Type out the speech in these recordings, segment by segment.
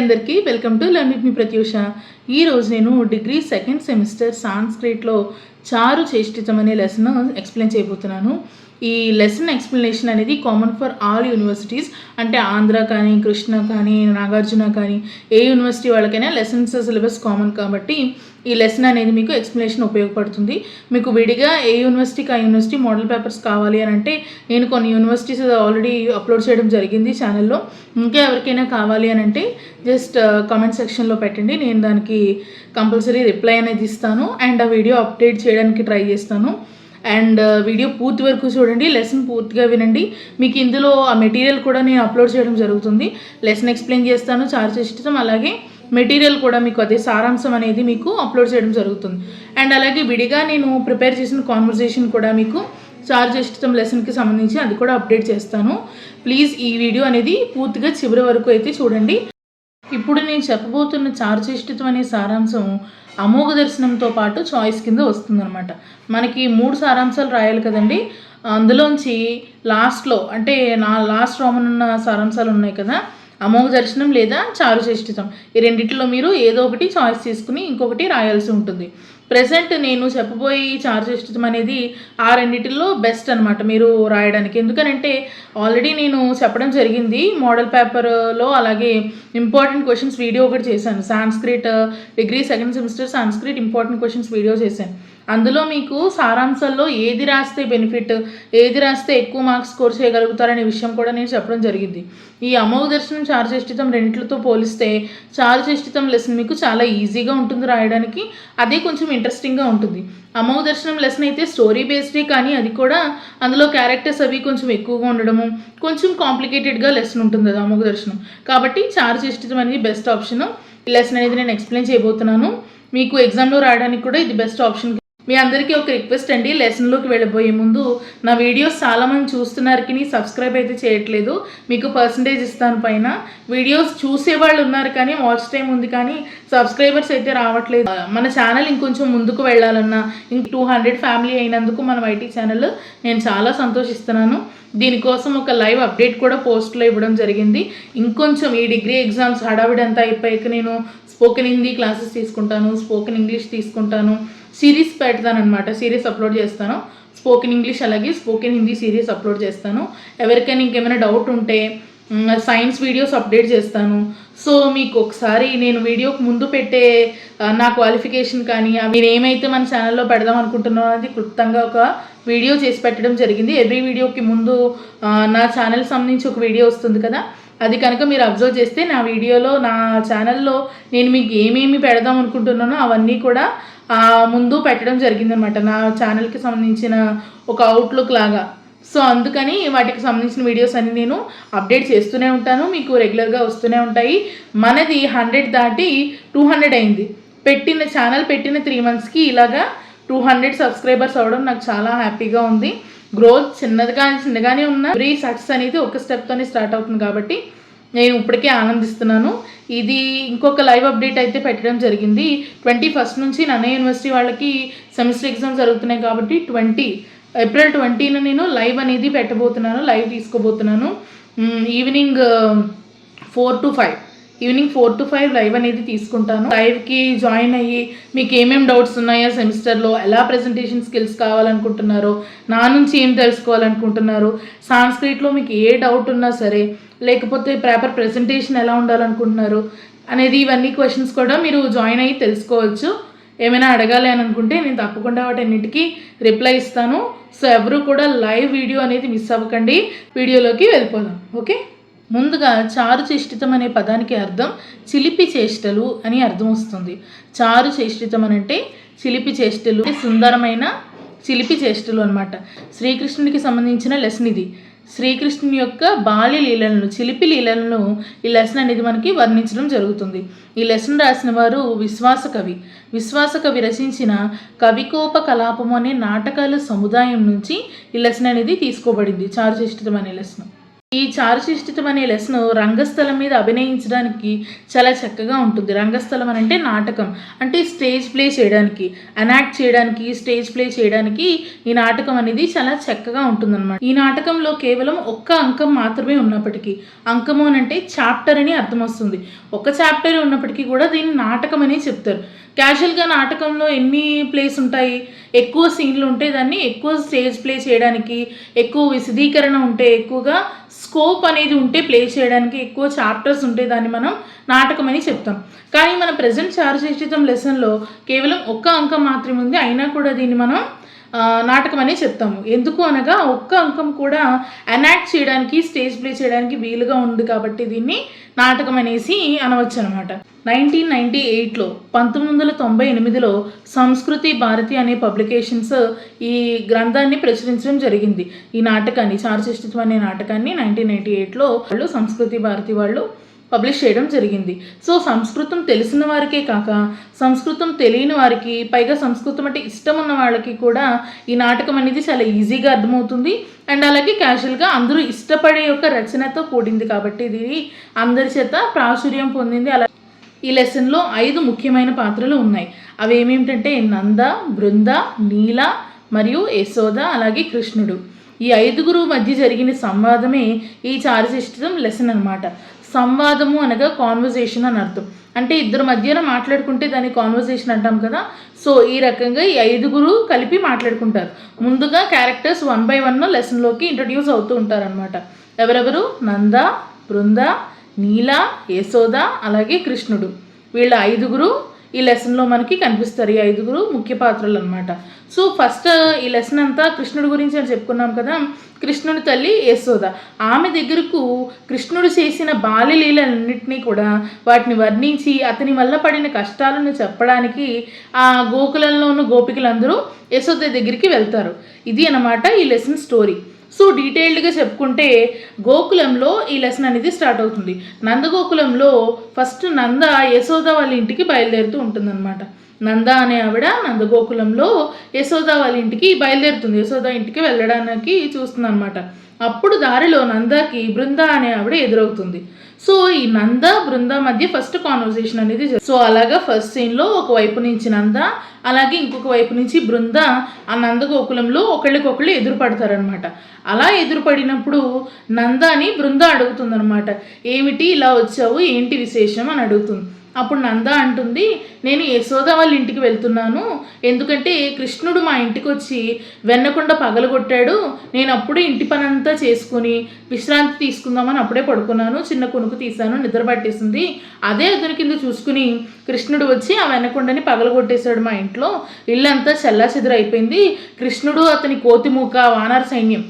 అందరికీ welcome to learn with me Pratyusha. ఈరోజు నేను డిగ్రీ సెకండ్ సెమిస్టర్ సాంస్క్రిట్లో చారు చేష్టితం అనే లెసన్ ఎక్స్ప్లెయిన్ చేయబోతున్నాను. ఈ లెసన్ ఎక్స్ప్లెనేషన్ అనేది కామన్ ఫర్ ఆల్ యూనివర్సిటీస్, అంటే ఆంధ్ర కానీ, కృష్ణ కానీ, నాగార్జున కానీ, ఏ యూనివర్సిటీ వాళ్ళకైనా లెసన్స్ సిలబస్ కామన్ కాబట్టి ఈ లెసన్ అనేది మీకు ఎక్స్ప్లెనేషన్ ఉపయోగపడుతుంది. మీకు విడిగా ఏ యూనివర్సిటీకి ఆ యూనివర్సిటీ మోడల్ పేపర్స్ కావాలి అని అంటే నేను కొన్ని యూనివర్సిటీస్ ఆల్రెడీ అప్లోడ్ చేయడం జరిగింది ఛానల్లో. ఇంకా ఎవరికైనా కావాలి అని అంటే జస్ట్ కామెంట్ సెక్షన్లో పెట్టండి, నేను దానికి కంపల్సరీ రిప్లై అనేది ఇస్తాను అండ్ ఆ వీడియో అప్డేట్ చేయడానికి ట్రై చేస్తాను. అండ్ వీడియో పూర్తి వరకు చూడండి, లెసన్ పూర్తిగా వినండి. మీకు ఇందులో ఆ మెటీరియల్ కూడా నేను అప్లోడ్ చేయడం జరుగుతుంది. లెసన్ ఎక్స్ప్లెయిన్ చేస్తాను, చారు చేష్టితం, అలాగే మెటీరియల్ కూడా మీకు అదే సారాంశం అనేది మీకు అప్లోడ్ చేయడం జరుగుతుంది. అండ్ అలాగే విడిగా నేను ప్రిపేర్ చేసిన కాన్వర్జేషన్ కూడా మీకు చారు చేష్టితం లెసన్కి సంబంధించి అది కూడా అప్డేట్ చేస్తాను. ప్లీజ్ ఈ వీడియో అనేది పూర్తిగా చివరి వరకు అయితే చూడండి. ఇప్పుడు నేను చెప్పబోతున్న చారు చేష్టితం అనే సారాంశం అమోఘ దర్శనంతో పాటు చాయిస్ కింద వస్తుందన్నమాట. మనకి 3 సారాంశాలు రాయాలి కదండి, అందులోంచి లాస్ట్లో అంటే లాస్ట్ రోమన్ ఉన్న సారాంశాలు ఉన్నాయి కదా, అమోఘ దర్శనం లేదా చారు చేష్టితం, ఈ రెండిట్లో మీరు ఏదో ఒకటి చాయిస్ తీసుకుని ఇంకొకటి రాయాల్సి ఉంటుంది. ప్రెసెంట్ నేను చెప్పబోయే చారు చేష్టితం అనేది ఆ రెండిటిలో బెస్ట్ అనమాట మీరు రాయడానికి. ఎందుకనంటే ఆల్రెడీ నేను చెప్పడం జరిగింది మోడల్ పేపర్లో, అలాగే ఇంపార్టెంట్ క్వశ్చన్స్ వీడియో ఒకటి చేశాను. Sanskrit degree second semester Sanskrit important questions video చేశాను. అందులో మీకు సారాంశాల్లో ఏది రాస్తే బెనిఫిట్, ఏది రాస్తే ఎక్కువ మార్క్స్ స్కోర్ చేయగలుగుతారనే విషయం కూడా నేను చెప్పడం జరిగింది. ఈ అమోఘ దర్శనం చారు చేష్టితం రెండింటితో పోలిస్తే చారు చేష్టితం లెసన్ మీకు చాలా ఈజీగా ఉంటుంది రాయడానికి, అదే కొంచెం ఇంట్రెస్టింగ్గా ఉంటుంది. అమోఘ దర్శనం లెసన్ అయితే స్టోరీ బేస్డే, కానీ అది కూడా అందులో క్యారెక్టర్స్ అవి కొంచెం ఎక్కువగా ఉండడము, కొంచెం కాంప్లికేటెడ్గా లెసన్ ఉంటుంది అది అమోఘ దర్శనం. కాబట్టి చారు చేష్టితం అనేది బెస్ట్ ఆప్షన్. ఈ లెసన్ అనేది నేను ఎక్స్ప్లెయిన్ చేయబోతున్నాను. మీకు ఎగ్జామ్లో రాయడానికి కూడా ఇది బెస్ట్ ఆప్షన్. మీ అందరికీ ఒక రిక్వెస్ట్ అండి, లెసన్లోకి వెళ్ళిపోయే ముందు నా వీడియోస్ చాలామంది చూస్తున్నారు కానీ సబ్స్క్రైబ్ అయితే చేయట్లేదు. మీకు పర్సంటేజ్ ఇస్తాను పైన. వీడియోస్ చూసేవాళ్ళు ఉన్నారు కానీ వాచ్ టైం ఉంది కానీ సబ్స్క్రైబర్స్ అయితే రావట్లేదు. మన ఛానల్ ఇంకొంచెం ముందుకు వెళ్ళాలన్నా, 200 ఫ్యామిలీ అయినందుకు మన వైటీ ఛానల్ నేను చాలా సంతోషిస్తున్నాను. దీనికోసం ఒక లైవ్ అప్డేట్ కూడా పోస్ట్లో ఇవ్వడం జరిగింది. ఇంకొంచెం ఈ డిగ్రీ ఎగ్జామ్స్ హడావిడి అంతా అయిపోయాక నేను స్పోకెన్ హిందీ క్లాసెస్ తీసుకుంటాను, స్పోకెన్ ఇంగ్లీష్ తీసుకుంటాను, సిరీస్ పెడతాను అనమాట, సిరీస్ అప్లోడ్ చేస్తాను. స్పోకెన్ ఇంగ్లీష్ అలాగే స్పోకెన్ హిందీ సిరీస్ అప్లోడ్ చేస్తాను. ఎవరికైనా ఇంకేమైనా డౌట్ ఉంటే సైన్స్ వీడియోస్ అప్డేట్ చేస్తాను. సో మీకు ఒకసారి నేను వీడియోకి ముందు పెట్టే నా క్వాలిఫికేషన్ కానీ మీరు ఏమైతే మన ఛానల్లో పెడదాం అనుకుంటున్నారో అది క్లుప్తంగా ఒక వీడియో చేసి పెట్టడం జరిగింది. ఎవ్రీ వీడియోకి ముందు నా ఛానల్ సంబంధించి ఒక వీడియో వస్తుంది కదా, అది కనుక మీరు అబ్జర్వ్ చేస్తే నా వీడియోలో నా ఛానల్లో నేను మీకు ఏమేమి పెడదాం అనుకుంటున్నానో అవన్నీ కూడా ముందు పెట్టడం జరిగిందనమాట, నా ఛానల్కి సంబంధించిన ఒక అవుట్లుక్ లాగా. సో అందుకని వాటికి సంబంధించిన వీడియోస్ అన్ని నేను అప్డేట్ చేస్తూనే ఉంటాను, మీకు రెగ్యులర్గా వస్తూనే ఉంటాయి. మనది 100 దాటి 200 అయింది. ఛానల్ పెట్టిన 3 monthsకి ఇలాగా 200 సబ్స్క్రైబర్స్ అవ్వడం నాకు చాలా హ్యాపీగా ఉంది. గ్రోత్ చిన్నగానే ఉన్న ఎవ్రీ సక్సెస్ అనేది ఒక స్టెప్తోనే స్టార్ట్ అవుతుంది కాబట్టి నేను ఇప్పటికే ఆనందిస్తున్నాను. ఇది ఇంకొక లైవ్ అప్డేట్ అయితే పెట్టడం జరిగింది. 21st నుంచి నన్న యూనివర్సిటీ వాళ్ళకి సెమిస్టర్ ఎగ్జామ్స్ జరుగుతున్నాయి కాబట్టి April 20న నేను లైవ్ అనేది పెట్టబోతున్నాను, లైవ్ తీసుకోబోతున్నాను. ఈవినింగ్ 4 to 5 లైవ్ అనేది తీసుకుంటాను. లైవ్కి జాయిన్ అయ్యి మీకు ఏమేమి డౌట్స్ ఉన్నాయో సెమిస్టర్లో, ఎలా ప్రజెంటేషన్ స్కిల్స్ కావాలనుకుంటున్నారో, నా నుంచి ఏం తెలుసుకోవాలనుకుంటున్నారు, సాంస్క్రిట్లో మీకు ఏ డౌట్ ఉన్నా సరే, లేకపోతే పేపర్ ప్రజెంటేషన్ ఎలా ఉండాలనుకుంటున్నారు అనేది ఇవన్నీ క్వశ్చన్స్ కూడా మీరు జాయిన్ అయ్యి తెలుసుకోవచ్చు. ఏమైనా అడగాలి అని అనుకుంటే నేను తప్పకుండా వాటన్నిటికీ రిప్లై ఇస్తాను. సో ఎవరు కూడా లైవ్ వీడియో అనేది మిస్ అవ్వకండి. వీడియోలోకి వెళ్ళిపోదాం. ఓకే, ముందుగా చారు చేష్టితం అనే పదానికి అర్థం చిలిపి చేష్టలు అని అర్థం వస్తుంది. చారు చేష్టితం అని అంటే చిలిపి చేష్టలు, సుందరమైన చిలిపి చేష్టలు అనమాట. శ్రీకృష్ణునికి సంబంధించిన లెసన్ ఇది. శ్రీకృష్ణుని యొక్క బాల్య లీలలను, చిలిపి లీలలను ఈ లెసన్ అనేది మనకి వర్ణించడం జరుగుతుంది. ఈ లెసన్ రాసిన వారు విశ్వాసకవి రచించిన కవికోప కలాపము అనే నాటకాల సముదాయం నుంచి ఈ లెసన్ అనేది తీసుకోబడింది, చారు చేష్టితం అనే లెసన్. ఈ చారుశిష్టితం అనే లెసన్ రంగస్థలం మీద అభినయించడానికి చాలా చక్కగా ఉంటుంది. రంగస్థలం అని అంటే నాటకం, అంటే స్టేజ్ ప్లే చేయడానికి, ఎనాక్ట్ చేయడానికి, స్టేజ్ ప్లే చేయడానికి ఈ నాటకం అనేది చాలా చక్కగా ఉంటుందన్నమాట. ఈ నాటకంలో కేవలం ఒక్క అంకం మాత్రమే ఉన్నప్పటికీ, అంకము అని అంటే చాప్టర్ అని అర్థం వస్తుంది. ఒక చాప్టర్ ఉన్నప్పటికీ కూడా దీన్ని నాటకం అనే చెప్తారు. క్యాజువల్గా నాటకంలో ఎన్ని ప్లేస్ ఉంటాయి, ఎక్కువ సీన్లు ఉంటే దాన్ని ఎక్కువ స్టేజ్ ప్లే చేయడానికి, ఎక్కువ విశదీకరణ ఉంటే, ఎక్కువగా స్కోప్ అనేది ఉంటే ప్లే చేయడానికి, ఎక్కువ చాప్టర్స్ ఉంటే దాన్ని మనం నాటకం అని చెప్తాం. కానీ మన ప్రజెంట్ చారుశిష్టితం లెసన్లో కేవలం ఒక్క అంకం మాత్రమే ఉంది, అయినా కూడా దీన్ని మనం నాటకం అనే చెప్తాము. ఎందుకు అనగా ఒక్క అంకం కూడా ఎనాక్ట్ చేయడానికి, స్టేజ్ ప్లే చేయడానికి వీలుగా ఉంది కాబట్టి దీన్ని నాటకం అనేసి అనవచ్చు అనమాట. 1998లో 1998లో సంస్కృతి భారతి అనే పబ్లికేషన్స్ ఈ గ్రంథాన్ని ప్రచురించడం జరిగింది. ఈ నాటకాన్ని, చారుశిష్టితం అనే నాటకాన్ని 1998లో వాళ్ళు సంస్కృతి భారతి వాళ్ళు పబ్లిష్ చేయడం జరిగింది. సో సంస్కృతం తెలిసిన వారికే కాక సంస్కృతం తెలియని వారికి, పైగా సంస్కృతం అంటే ఇష్టం ఉన్న వాళ్ళకి కూడా ఈ నాటకం అనేది చాలా ఈజీగా అర్థమవుతుంది. అండ్ అలాగే క్యాజువల్గా అందరూ ఇష్టపడే యొక్క రచనతో కూడింది కాబట్టి ఇది అందరి చేత ప్రాచుర్యం పొందింది. అలా ఈ లెసన్లో 5 ముఖ్యమైన పాత్రలు ఉన్నాయి. అవి ఏమేమిటంటే నంద, బృంద, నీల మరియు యశోద, అలాగే కృష్ణుడు. ఈ 5గురు మధ్య జరిగిన సంవాదమే ఈ చారుశిష్టితం లెసన్ అనమాట. సంవాదము అనగా కాన్వర్జేషన్ అని అర్థం. అంటే ఇద్దరు మధ్యన మాట్లాడుకుంటే దాన్ని కాన్వర్జేషన్ అంటాం కదా. సో ఈ రకంగా ఈ 5గురు కలిపి మాట్లాడుకుంటారు. ముందుగా క్యారెక్టర్స్ 1 by 1 లెసన్లోకి ఇంట్రడ్యూస్ అవుతూ ఉంటారనమాట. ఎవరెవరు? నంద, బృంద, నీల, యశోద, అలాగే కృష్ణుడు. వీళ్ళ 5గురు ఈ లెసన్లో మనకి కనిపిస్తారు. ఈ 5గురు ముఖ్య పాత్రలు అనమాట. సో ఫస్ట్ ఈ లెసన్ అంతా కృష్ణుడి గురించి అని చెప్పుకున్నాం కదా. కృష్ణుడి తల్లి యశోద, ఆమె దగ్గరకు కృష్ణుడు చేసిన బాల్యలీలన్నింటినీ కూడా వాటిని వర్ణించి అతని వల్ల పడిన కష్టాలను చెప్పడానికి ఆ గోకులంలోని గోపికలందరూ యశోద దగ్గరికి వెళ్తారు. ఇది అన్నమాట ఈ లెసన్ స్టోరీ. సో డీటెయిల్డ్గా చెప్పుకుంటే గోకులంలో ఈ లెసన్ అనేది స్టార్ట్ అవుతుంది. నందగోకులంలో ఫస్ట్ నంద యశోద వాళ్ళ ఇంటికి బయలుదేరుతూ ఉంటుందన్నమాట. నంద అనే ఆవిడ నందగోకులంలో యశోద వాళ్ళ ఇంటికి బయలుదేరుతుంది. యశోద ఇంటికి వెళ్ళడానికి చూస్తుంది అనమాట. అప్పుడు దారిలో నందకి బృంద అనే ఆవిడ ఎదురవుతుంది. సో ఈ నంద బృంద మధ్య ఫస్ట్ కాన్వర్సేషన్ అనేది. సో అలాగా ఫస్ట్ సీన్లో ఒకవైపు నుంచి నంద, అలాగే ఇంకొక వైపు నుంచి బృంద ఆ నందగోకులంలో ఒకళ్ళకొకళ్ళు ఎదురు పడతారనమాట. అలా ఎదురుపడినప్పుడు నందాని బృంద అడుగుతుందనమాట, ఏమిటి ఇలా వచ్చావు, ఏంటి విశేషం అని అడుగుతుంది. అప్పుడు నంద అంటుంది, నేను యశోద వాళ్ళ ఇంటికి వెళ్తున్నాను, ఎందుకంటే కృష్ణుడు మా ఇంటికి వచ్చి వెన్నకొండ పగలగొట్టాడు. నేను అప్పుడే ఇంటి పని అంతా చేసుకుని విశ్రాంతి తీసుకుందామని అప్పుడే పడుకున్నాను, చిన్న కునుకు తీశాను, నిద్ర పట్టేసింది. అదే అతని కింద చూసుకుని కృష్ణుడు వచ్చి ఆ వెన్నకొండని పగలగొట్టేశాడు. మా ఇంట్లో ఇల్లంతా చెల్లాచెదురు అయిపోయింది. కృష్ణుడు అతని కోతిమూక వానర సైన్యం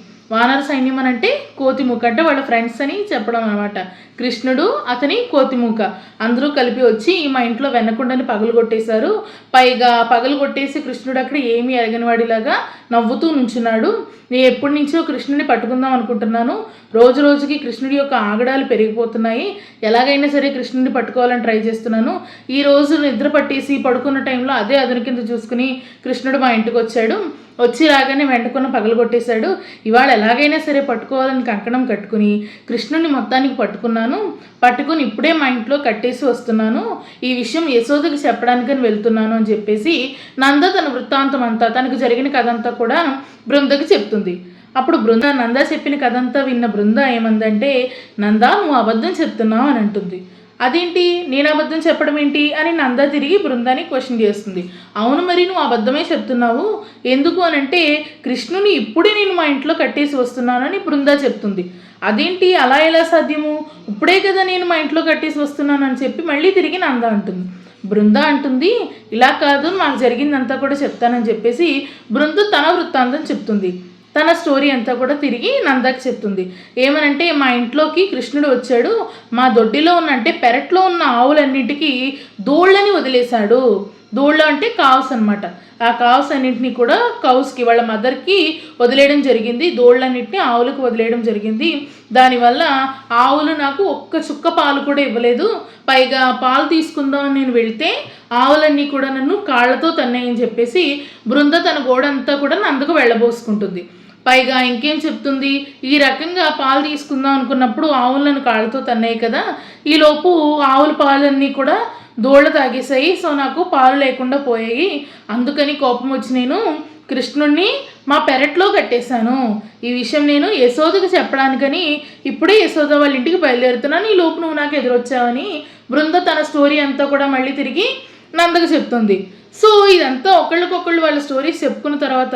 అని అంటే కోతిమూక అంటే వాళ్ళ ఫ్రెండ్స్ అని చెప్పడం అనమాట. కృష్ణుడు అతని కోతిమూక అందరూ కలిపి వచ్చి మా ఇంట్లో వెన్నకొండని పగలగొట్టేశారు. పైగా పగలగొట్టేసి కృష్ణుడు అక్కడ ఏమీ ఎరగనివాడిలాగా నవ్వుతూ నుంచున్నాడు. నేను ఎప్పటి నుంచో కృష్ణుడిని పట్టుకుందాం అనుకుంటున్నాను. రోజు రోజుకి కృష్ణుడి యొక్క ఆగడాలు పెరిగిపోతున్నాయి. ఎలాగైనా సరే కృష్ణుడిని పట్టుకోవాలని ట్రై చేస్తున్నాను. ఈ రోజు నిద్ర పట్టేసి పడుకున్న టైంలో అదే అదును కింద చూసుకుని కృష్ణుడు మా ఇంటికి వచ్చాడు. వచ్చి రాగానే వెంటకున్న పగలగొట్టేశాడు. ఇవాళ ఎలాగైనా సరే పట్టుకోవాలని కంకణం కట్టుకుని కృష్ణుడిని మొత్తానికి పట్టుకుని ఇప్పుడే మా ఇంట్లో కట్టేసి వస్తున్నాను. ఈ విషయం యశోదకి చెప్పడానికని వెళ్తున్నాను అని చెప్పేసి నంద తన వృత్తాంతం అంతా, తనకు జరిగిన కథ అంతా కూడా బృందకి చెప్తుంది. అప్పుడు బృంద నంద చెప్పిన కథ అంతా విన్న బృంద ఏమందంటే, నంద నువ్వు అబద్ధం చెప్తున్నావు అని అంటుంది. అదేంటి, నేను అబద్ధం చెప్పడం ఏంటి అని నంద తిరిగి బృందాన్ని క్వశ్చన్ చేస్తుంది. అవును మరి నువ్వు అబద్ధమే చెప్తున్నావు, ఎందుకు అని అంటే కృష్ణుని ఇప్పుడే నేను మా ఇంట్లో కట్టేసి వస్తున్నానని బృంద చెప్తుంది. అదేంటి, అలా ఎలా సాధ్యము, ఇప్పుడే కదా నేను మా ఇంట్లో కట్టేసి వస్తున్నానని చెప్పి మళ్ళీ తిరిగి నంద అంటుంది. బృంద అంటుంది, ఇలా కాదు నాకు జరిగిందంతా కూడా చెప్తానని చెప్పేసి బృంద తన వృత్తాంతం చెప్తుంది. తన స్టోరీ అంతా కూడా తిరిగి నందకి చెప్తుంది. ఏమనంటే, మా ఇంట్లోకి కృష్ణుడు వచ్చాడు, మా దొడ్డిలో ఉన్న అంటే పెరట్లో ఉన్న ఆవులన్నింటికి దోళ్ళని వదిలేశాడు. దోళ్ళ అంటే కావ్స్ అనమాట. ఆ కావ్స్ అన్నింటినీ కూడా కౌస్కి వాళ్ళ మదర్కి వదిలేయడం జరిగింది. దోళ్ళన్నింటినీ ఆవులకు వదిలేయడం జరిగింది. దానివల్ల ఆవులు నాకు ఒక్క చుక్క పాలు కూడా ఇవ్వలేదు. పైగా పాలు తీసుకుందామని నేను వెళితే ఆవులన్నీ కూడా నన్ను కాళ్ళతో తన్నాయని చెప్పేసి బృంద తన గోడంతా కూడా నందకు వెళ్ళబోసుకుంటుంది. పైగా ఇంకేం చెప్తుంది, ఈ రకంగా పాలు తీసుకుందాం అనుకున్నప్పుడు ఆవులను కాళ్ళతో తన్నాయి కదా, ఈలోపు ఆవుల పాలన్నీ కూడా దూళ్ళ తాగేసాయి. సో నాకు పాలు లేకుండా పోయాయి. అందుకని కోపం వచ్చి నేను కృష్ణుణ్ణి మా పెరట్లో కట్టేశాను. ఈ విషయం నేను యశోదకు చెప్పడానికని ఇప్పుడే యశోద వాళ్ళ ఇంటికి బయలుదేరుతున్నాను. ఈ లోపు నువ్వు నాకు ఎదురొచ్చావని బృంద తన స్టోరీ అంతా కూడా మళ్ళీ తిరిగి నందకు చెప్తుంది. సో ఇదంతా ఒకళ్ళకొకళ్ళు వాళ్ళ స్టోరీస్ చెప్పుకున్న తర్వాత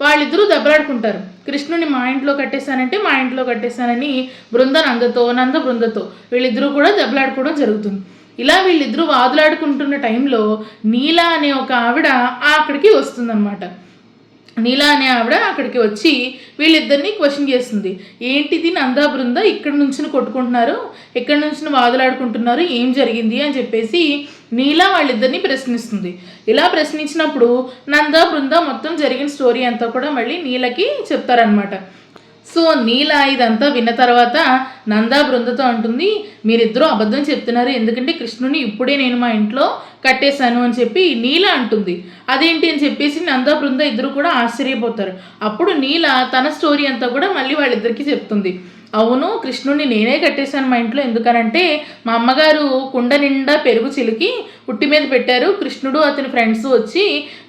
వాళ్ళిద్దరూ దెబ్బలాడుకుంటారు. కృష్ణుని మా ఇంట్లో కట్టేశానంటే మా ఇంట్లో కట్టేశానని నంద బృందతో వీళ్ళిద్దరూ కూడా దెబ్బలాడుకోవడం జరుగుతుంది. ఇలా వీళ్ళిద్దరూ వాదులాడుకుంటున్న టైంలో నీల అనే ఒక ఆవిడ అక్కడికి వస్తుందన్నమాట. నీలా అనే ఆవిడ అక్కడికి వచ్చి వీళ్ళిద్దరిని క్వశ్చన్ చేస్తుంది. ఏంటిది నందా బృంద ఇక్కడి నుంచి కొట్టుకుంటున్నారు, ఎక్కడి నుంచి వాదులాడుకుంటున్నారు, ఏం జరిగింది అని చెప్పేసి నీలా వాళ్ళిద్దరిని ప్రశ్నిస్తుంది. ఇలా ప్రశ్నించినప్పుడు నందా బృంద మొత్తం జరిగిన స్టోరీ అంతా కూడా మళ్ళీ నీలకి చెప్తారనమాట. సో నీల ఇదంతా విన్న తర్వాత నందా బృందతో అంటుంది, మీరిద్దరూ అబద్ధం చెప్తున్నారు, ఎందుకంటే కృష్ణుని ఇప్పుడే నేను మా ఇంట్లో కట్టేశాను అని చెప్పి నీల అంటుంది. అదేంటి అని చెప్పేసి నందా బృంద ఇద్దరు కూడా ఆశ్చర్యపోతారు. అప్పుడు నీల తన స్టోరీ అంతా కూడా మళ్ళీ వాళ్ళిద్దరికీ చెప్తుంది. అవును, కృష్ణుడిని నేనే కట్టేశాను మా ఇంట్లో. ఎందుకనంటే మా అమ్మగారు కుండ నిండా పెరుగు చిలికి ఉట్టి మీద పెట్టారు. కృష్ణుడు అతని ఫ్రెండ్స్ వచ్చి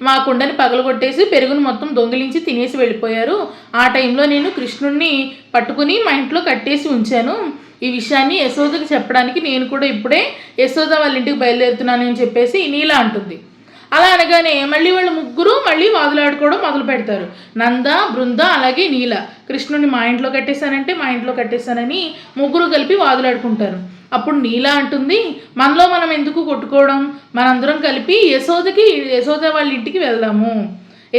మా కుండని పగలగొట్టేసి పెరుగును మొత్తం దొంగిలించి తినేసి వెళ్ళిపోయారు. ఆ టైంలో నేను కృష్ణుడిని పట్టుకుని మా ఇంట్లో కట్టేసి ఉంచాను. ఈ విషయాన్ని యశోదకి చెప్పడానికి నేను కూడా ఇప్పుడే యశోద వాళ్ళ ఇంటికి బయలుదేరుతున్నాను అని చెప్పేసి నీల అంటుంది. అలా అనగానే మళ్ళీ వాళ్ళు ముగ్గురు మళ్ళీ వాదులాడుకోవడం మొదలు పెడతారు. నంద, బృంద అలాగే నీల. కృష్ణుని మా ఇంట్లో కట్టేశానంటే మా ఇంట్లో కట్టేశానని ముగ్గురు కలిపి వాదులాడుకుంటారు. అప్పుడు నీల అంటుంది, మనలో మనం ఎందుకు కొట్టుకోవడం, మనందరం కలిపి యశోద వాళ్ళ ఇంటికి వెళ్దాము.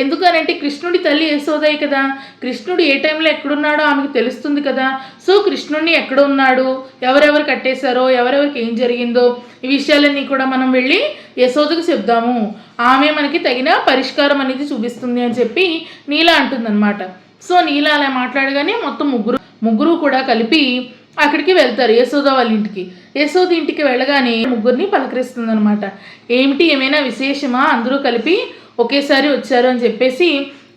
ఎందుకనంటే కృష్ణుడి తల్లి యశోదయ్య కదా, కృష్ణుడు ఏ టైంలో ఎక్కడున్నాడో ఆమెకు తెలుస్తుంది కదా. సో కృష్ణుడిని ఎక్కడ ఉన్నాడు, ఎవరెవరు కట్టేశారో, ఎవరెవరికి ఏం జరిగిందో ఈ విషయాలన్నీ కూడా మనం వెళ్ళి యశోదకు చెప్దాము, ఆమె మనకి తగిన పరిష్కారం అనేది చూపిస్తుంది అని చెప్పి నీల అంటుందన్నమాట. సో నీల అలా మాట్లాడగానే మొత్తం ముగ్గురు కూడా కలిపి అక్కడికి వెళ్తారు యశోద వాళ్ళ ఇంటికి. యశోద ఇంటికి వెళ్ళగానే ముగ్గురిని పలకరిస్తుంది అనమాట. ఏమైనా విశేషమా, అందరూ కలిపి ఒకేసారి వచ్చారు అని చెప్పేసి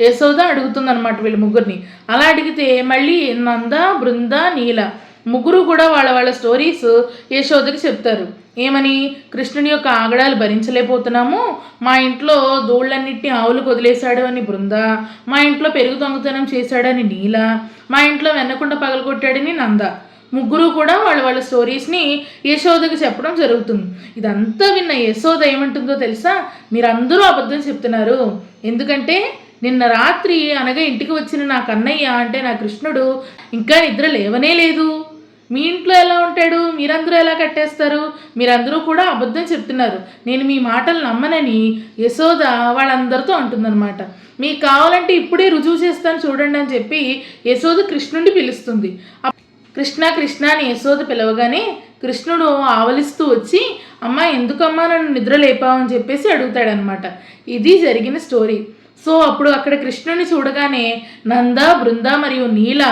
యశోద అడుగుతుందన్నమాట వీళ్ళ ముగ్గురిని. అలా అడిగితే మళ్ళీ నంద, బృంద, నీల ముగ్గురు కూడా వాళ్ళ స్టోరీస్ యశోదకి చెప్తారు. ఏమని, కృష్ణుని యొక్క ఆగడాలు భరించలేకపోతున్నాము, మా ఇంట్లో దూళ్ళన్నింటినీ ఆవులకు వదిలేశాడు అని బృంద, మా ఇంట్లో పెరుగు దొంగతనం చేశాడని నీల, మా ఇంట్లో వెన్నకుండా పగలగొట్టాడని నంద. ముగ్గురు కూడా వాళ్ళ స్టోరీస్ని యశోదకి చెప్పడం జరుగుతుంది. ఇదంతా విన్న యశోద ఏమంటుందో తెలుసా, మీరందరూ అబద్ధం చెప్తున్నారు. ఎందుకంటే నిన్న రాత్రి అనగా ఇంటికి వచ్చిన నా కన్నయ్య అంటే నా కృష్ణుడు ఇంకా నిద్ర లేవనే లేదు. మీ ఇంట్లో ఎలా ఉంటాడు, మీరందరూ ఎలా కట్టేస్తారు, మీరందరూ కూడా అబద్ధం చెప్తున్నారు, నేను మీ మాటలు నమ్మనని యశోద వాళ్ళందరితో అంటుందన్నమాట. మీకు కావాలంటే ఇప్పుడే రుజువు చేస్తాను చూడండి అని చెప్పి యశోద కృష్ణుడిని పిలుస్తుంది. కృష్ణ అని యశోద పిలవగానే కృష్ణుడు ఆవలిస్తూ వచ్చి, అమ్మా ఎందుకమ్మా నన్ను నిద్ర లేపావని చెప్పేసి అడుగుతాడనమాట. ఇది జరిగిన స్టోరీ. సో అప్పుడు అక్కడ కృష్ణుని చూడగానే నంద, బృంద మరియు నీల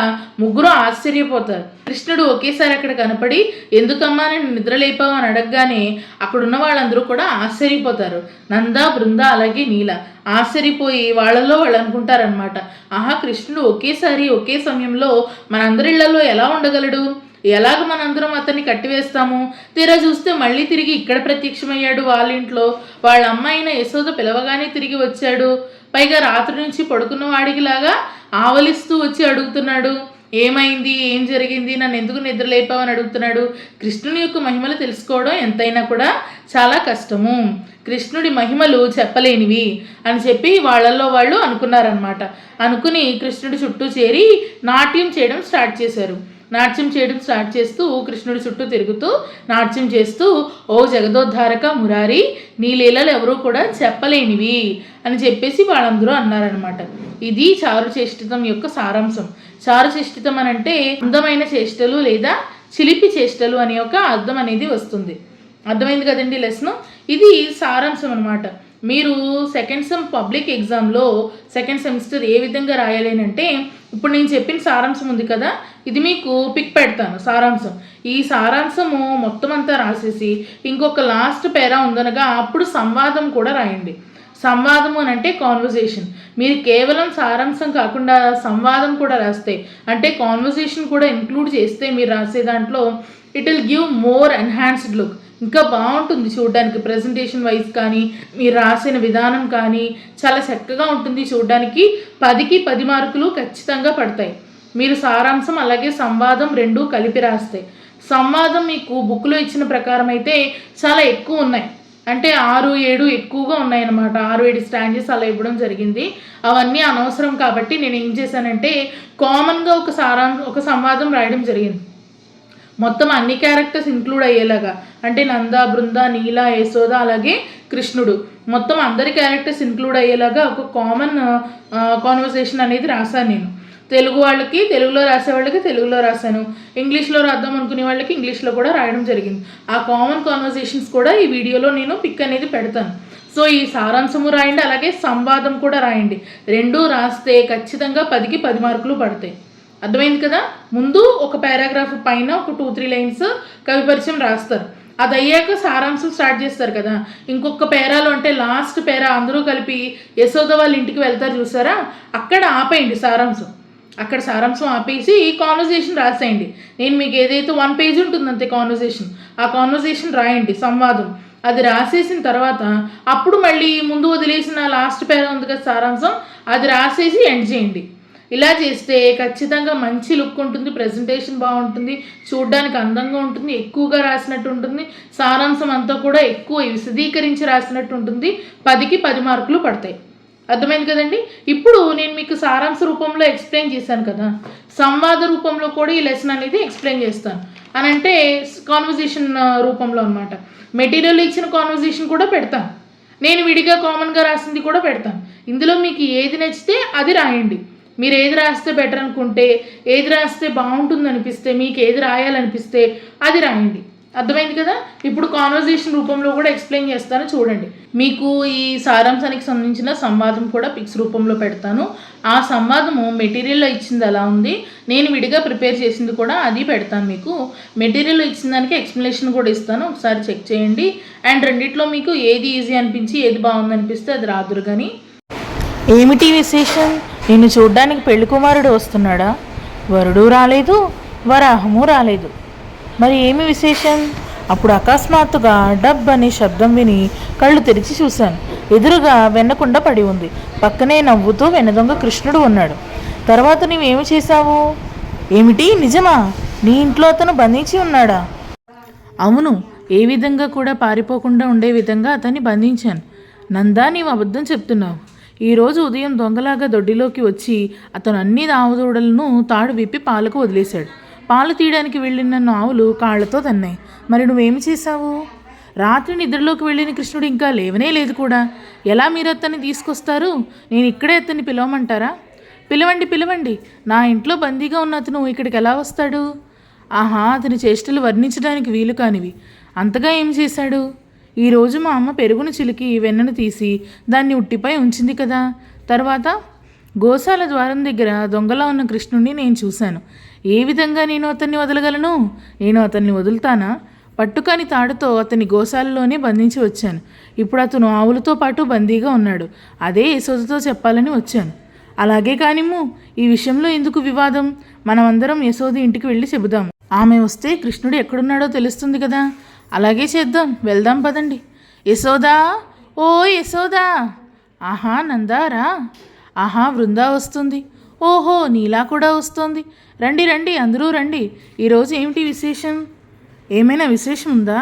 ముగ్గురు ఆశ్చర్యపోతారు. కృష్ణుడు ఒకేసారి అక్కడ కనపడి ఎందుకమ్మా నేను నిద్ర లేపావు అని అడగగానే అక్కడున్న వాళ్ళందరూ కూడా ఆశ్చర్యపోతారు. నంద, బృంద అలాగే నీల ఆశ్చర్యపోయి వాళ్ళలో వాళ్ళు అనుకుంటారనమాట, ఆహా, కృష్ణుడు ఒకేసారి ఒకే సమయంలో మనందరిళ్లలో ఎలా ఉండగలడు, ఎలాగ మనందరం అతన్ని కట్టివేస్తాము. తీరా చూస్తే మళ్ళీ తిరిగి ఇక్కడ ప్రత్యక్షమయ్యాడు వాళ్ళ ఇంట్లో. వాళ్ళ అమ్మాయిన యశోద పిలవగానే తిరిగి వచ్చాడు. పైగా రాత్రి నుంచి పడుకున్న వాడికిలాగా ఆవలిస్తూ వచ్చి అడుగుతున్నాడు, ఏమైంది, ఏం జరిగింది, నన్ను ఎందుకు నిద్ర లేపావని అడుగుతున్నాడు. కృష్ణుని యొక్క మహిమలు తెలుసుకోవడం ఎంతైనా కూడా చాలా కష్టము, కృష్ణుడి మహిమలు చెప్పలేనివి అని చెప్పి వాళ్ళల్లో వాళ్ళు అనుకున్నారనమాట. అనుకుని కృష్ణుడి చుట్టూ చేరి నాట్యం చేయడం స్టార్ట్ చేశారు. నాట్యం చేయడం స్టార్ట్ చేస్తూ కృష్ణుడి చుట్టూ తిరుగుతూ నాట్యం చేస్తూ, ఓ జగదోద్ధారక మురారి, నీ లీలలు ఎవరూ కూడా చెప్పలేనివి అని చెప్పేసి వాళ్ళందరూ అన్నారనమాట. ఇది చారుచేష్టితం యొక్క సారాంశం. చారుచేష్టితం అని అంటే అందమైన చేష్టలు లేదా చిలిపి చేష్టలు అనే ఒక అర్థం అనేది వస్తుంది. అర్థమైంది కదండి లెసన్. ఇది సారాంశం అనమాట. మీరు సెకండ్ సెమ్ పబ్లిక్ ఎగ్జామ్లో సెకండ్ సెమిస్టర్ ఏ విధంగా రాయాలేనంటే, ఇప్పుడు నేను చెప్పిన సారాంశం ఉంది కదా, ఇది మీకు పిక్ పెడతాను సారాంశం. ఈ సారాంశము మొత్తం అంతా రాసేసి ఇంకొక లాస్ట్ పేరా ఉందనగా అప్పుడు సంవాదం కూడా రాయండి. సంవాదము అని అంటే కాన్వర్జేషన్. మీరు కేవలం సారాంశం కాకుండా సంవాదం కూడా రాస్తే, అంటే కాన్వర్జేషన్ కూడా ఇంక్లూడ్ చేస్తే మీరు రాసే దాంట్లో it will give more enhanced look. ఇంకా బాగుంటుంది చూడడానికి, ప్రజెంటేషన్ వైజ్ కానీ మీరు రాసిన విధానం కానీ చాలా చక్కగా ఉంటుంది చూడడానికి. 10కి 10 మార్కులు ఖచ్చితంగా పడతాయి. మీరు సారాంశం అలాగే సంవాదం రెండూ కలిపి రాస్తే. సంవాదం మీకు బుక్లో ఇచ్చిన ప్రకారం అయితే చాలా ఎక్కువ ఉన్నాయి, అంటే 6-7 ఎక్కువగా ఉన్నాయన్నమాట. 6-7 స్టాంజెస్ అలా ఇవ్వడం జరిగింది. అవన్నీ అనవసరం కాబట్టి నేను ఏం చేశానంటే కామన్గా ఒక సంవాదం రాయడం జరిగింది. మొత్తం అన్ని క్యారెక్టర్స్ ఇంక్లూడ్ అయ్యేలాగా, అంటే నంద, బృంద, నీల, యశోద అలాగే కృష్ణుడు, మొత్తం అందరి క్యారెక్టర్స్ ఇంక్లూడ్ అయ్యేలాగా ఒక కామన్ కాన్వర్సేషన్ అనేది రాశాను నేను. తెలుగు వాళ్ళకి తెలుగులో రాసే వాళ్ళకి తెలుగులో రాశాను, ఇంగ్లీష్లో రాద్దాం అనుకునే వాళ్ళకి ఇంగ్లీష్లో కూడా రాయడం జరిగింది. ఆ కామన్ కాన్వర్సేషన్స్ కూడా ఈ వీడియోలో నేను పిక్ అనేది పెడతాను. సో ఈ సారాంశము రాయండి, అలాగే సంవాదం కూడా రాయండి. రెండూ రాస్తే ఖచ్చితంగా 10కి 10 మార్కులు పడతాయి. అర్థమైంది కదా. ముందు ఒక పారాగ్రాఫ్ పైన ఒక 2-3 లైన్స్ కవి పరిచయం రాస్తారు. అది అయ్యాక సారాంశం స్టార్ట్ చేస్తారు కదా. ఇంకొక పేరాలో అంటే లాస్ట్ పేరా అందరూ కలిపి యశోద వాళ్ళ ఇంటికి వెళ్తారు చూసారా, అక్కడ ఆపేయండి సారాంశం. అక్కడ సారాంశం ఆపేసి ఈ కాన్వర్జేషన్ రాసేయండి. నేను మీకు ఏదైతే 1 పేజ్ ఉంటుంది అంతే కాన్వర్జేషన్, ఆ కాన్వర్జేషన్ రాయండి సంవాదం. అది రాసేసిన తర్వాత అప్పుడు మళ్ళీ ముందు వదిలేసిన లాస్ట్ పేరా ఉంది కదా సారాంశం, అది రాసేసి ఎండ్ చేయండి. ఇలా చేస్తే ఖచ్చితంగా మంచి లుక్ ఉంటుంది, ప్రజెంటేషన్ బాగుంటుంది, చూడడానికి అందంగా ఉంటుంది, ఎక్కువగా రాసినట్టు ఉంటుంది, సారాంశం అంతా కూడా ఎక్కువ విశదీకరించి రాసినట్టు ఉంటుంది. 10కి 10 మార్కులు పడతాయి. అర్థమైంది కదండి. ఇప్పుడు నేను మీకు సారాంశ రూపంలో ఎక్స్ప్లెయిన్ చేశాను కదా, సంవాద రూపంలో కూడా ఈ లెసన్ అనేది ఎక్స్ప్లెయిన్ చేస్తాను. అని అంటే కాన్వర్జేషన్ రూపంలో అనమాట. మెటీరియల్ ఇచ్చిన కాన్వర్జేషన్ కూడా పెడతాను, నేను విడిగా కామన్గా రాసింది కూడా పెడతాను. ఇందులో మీకు ఏది నచ్చితే అది రాయండి. మీరు ఏది రాస్తే బెటర్ అనుకుంటే, ఏది రాస్తే బాగుంటుంది అనిపిస్తే, మీకు ఏది రాయాలనిపిస్తే అది రాయండి. అర్థమైంది కదా. ఇప్పుడు కాన్వర్జేషన్ రూపంలో కూడా ఎక్స్ప్లెయిన్ చేస్తాను చూడండి. మీకు ఈ సారాంశానికి సంబంధించిన సంవాదం కూడా పిక్స్ రూపంలో పెడతాను. ఆ సంవాదము మెటీరియల్లో ఇచ్చింది అలా ఉంది, నేను విడిగా ప్రిపేర్ చేసింది కూడా అది పెడతాను. మీకు మెటీరియల్లో ఇచ్చిన దానికి ఎక్స్ప్లెనేషన్ కూడా ఇస్తాను, ఒకసారి చెక్ చేయండి. అండ్ రెండిట్లో మీకు ఏది ఈజీ అనిపించి ఏది బాగుంది అనిపిస్తే అది రాదురు. కానీ ఏమిటి విశేషం? నిన్ను చూడ్డానికి పెళ్లి కుమారుడు వస్తున్నాడా? వరుడు రాలేదు, వరాహము రాలేదు, మరి ఏమి విశేషం? అప్పుడు అకస్మాత్తుగా డబ్ అనే శబ్దం విని కళ్ళు తెరిచి చూశాను. ఎదురుగా వెన్నకుండ పడి ఉంది, పక్కనే నవ్వుతూ వెన్నదొంగ కృష్ణుడు ఉన్నాడు. తర్వాత నీవేమి చేశావు? ఏమిటి, నిజమా? నీ ఇంట్లో అతను బంధించి ఉన్నాడా? అవును, ఏ విధంగా కూడా పారిపోకుండా ఉండే విధంగా అతన్ని బంధించాను. నందా, నీవు అబద్ధం చెప్తున్నావు. ఈరోజు ఉదయం దొంగలాగా దొడ్డిలోకి వచ్చి అతను అన్ని ఆవుదూడలను తాడు విప్పి పాలకు వదిలేశాడు. పాలు తీయడానికి వెళ్ళిన ఆవులు కాళ్లతో తన్నాయి. మరి నువ్వేమి చేశావు? రాత్రి నిద్రలోకి వెళ్ళిన కృష్ణుడు ఇంకా లేవనే లేదు కూడా. ఎలా మీరు అతన్ని తీసుకొస్తారు? నేను ఇక్కడే అతన్ని పిలవమంటారా? పిలవండి, పిలవండి. నా ఇంట్లో బందీగా ఉన్న అతను ఇక్కడికి ఎలా వస్తాడు? ఆహా, అతని చేష్టలు వర్ణించడానికి వీలు కానివి. అంతగా ఏం చేశాడు? ఈరోజు మా అమ్మ పెరుగును చిలికి వెన్నను తీసి దాన్ని ఉట్టిపై ఉంచింది కదా. తర్వాత గోశాల ద్వారం దగ్గర దొంగలా ఉన్న కృష్ణుడిని నేను చూశాను. ఏ విధంగా నేను అతన్ని వదలగలను? నేను అతన్ని వదులుతానా? పట్టుకాని తాడుతో అతన్ని గోశాలలోనే బంధించి వచ్చాను. ఇప్పుడు అతను ఆవులతో పాటు బందీగా ఉన్నాడు. అదే యశోదతో చెప్పాలని వచ్చాను. అలాగే కానిమ్ము, ఈ విషయంలో ఎందుకు వివాదం? మనమందరం యశోద ఇంటికి వెళ్ళి చెబుదాము. ఆమె వస్తే కృష్ణుడు ఎక్కడున్నాడో తెలుస్తుంది కదా. అలాగే చేద్దాం, వెళ్దాం పదండి. యశోదా, ఓ యశోదా! ఆహా, నందారా! ఆహా, బృందా వస్తుంది. ఓహో, నీలా కూడా వస్తుంది. రండి రండి, అందరూ రండి. ఈరోజు ఏమిటి విశేషం? ఏమైనా విశేషం ఉందా?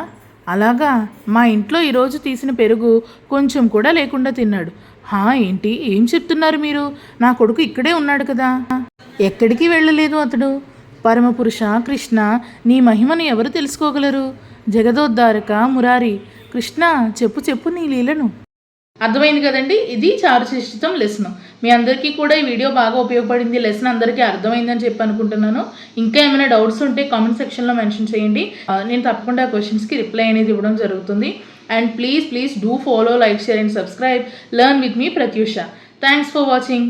అలాగా, మా ఇంట్లో ఈరోజు తీసిన పెరుగు కొంచెం కూడా లేకుండా తిన్నాడు. ఏంటి, ఏం చెప్తున్నారు మీరు? నా కొడుకు ఇక్కడే ఉన్నాడు కదా. ఎక్కడికి వెళ్ళలేదు అతడు. పరమపురుష కృష్ణ, నీ మహిమను ఎవరు తెలుసుకోగలరు? జగదోద్ధారక మురారి కృష్ణ, చెప్పు చెప్పు నీ లీలను. అర్థమైంది కదండి. ఇది చారుశిష్టితం లెసన్. మీ అందరికీ కూడా ఈ వీడియో బాగా ఉపయోగపడింది, లెసన్ అందరికీ అర్థమైందని చెప్పి అనుకుంటున్నాను. ఇంకా ఏమైనా డౌట్స్ ఉంటే కామెంట్ సెక్షన్లో మెన్షన్ చేయండి. నేను తప్పకుండా ఆ క్వశ్చన్స్కి రిప్లై అనేది ఇవ్వడం జరుగుతుంది. And please do follow, like, share and subscribe. Learn with me Pratyusha. Thanks for watching.